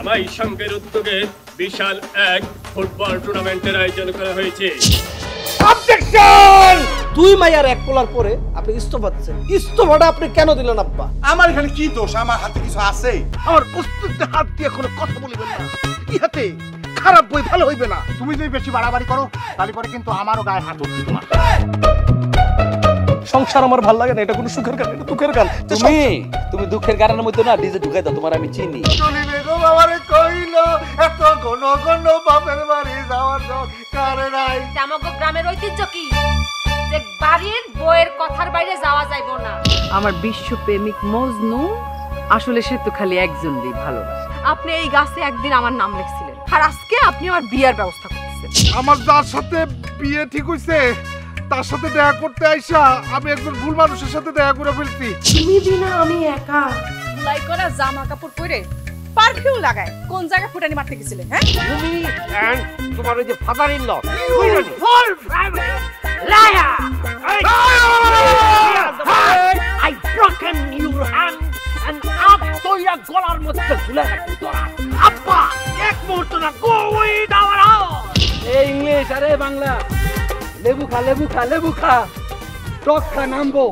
জামাই সংঘের উদ্যোগে বিশাল এক ফুটবল টুর্নামেন্টের আয়োজন করা হয়েছে। অবজেকশন! দুই মাইয়ার এক কোলার পরে আপনি ইস্তফা দিচ্ছেন, ইস্তফাটা আপনি কেন দিলেন আব্বা? আমার এখানে কি দোষ? আমার হাতে কিছু আছে? আমার প্রস্তুতে হাত দিয়ে কোনো কথা বলিবেন না, ইহাতে খারাপ বই ভালো হইবে না। তুমি যদি বেশি বাড়াবাড়ি করো তাহলে পরে কিন্তু আমারও গায়ে হাত উঠবে তোমার। সংসার আমার ভালো লাগে না, এটা কোনো সুখের গান, এটা দুঃখের গান। তুমি দুঃখের গানের মধ্যে না ডিজে ঢুকাই দাও, তোমার আমি চিনি। চলি বেগম আমারে কইলো এত ঘন ঘন বাপের বাড়ি যাওয়ার দরকার নাই। আমাগো গ্রামের ঐতিহ্য কি যে বাড়ির বউয়ের কথার বাইরে যাওয়া যাইব না। আমার বিশ্বপ্রেমিক মজনু আসলে সে তো খালি একজনই ভালোবাসে। আপনি এই গাছে একদিন আমার নাম লিখছিলেন, আর আজকে আপনি আমার বিয়ের ব্যবস্থা করতেছেন। আমার যার সাথে বিয়ে ঠিক হইছে তার সাথে দেখা করতে আইসা আমি একজন ভুল মানুষের সাথে দেখা করে ফেলছি। তুমি বিনা আমি একা। লাই করা জামা কাপড় পরে পারফিউম লাগায় কোন জায়গা ফুটানি মারতে গেছিলেন? হ্যাঁ, তুমি এন্ড তোমার ওই যে father in law, full family liar. I broken your hand and up to your গলার মধ্যে ঝুলে রাখি তোরা। আব্বা এক মুহূর্ত না, go with our house। এই ইংলিশ আরে বাংলা, লেবু খা লেবু খা লেবু খা, টক খা নামবো।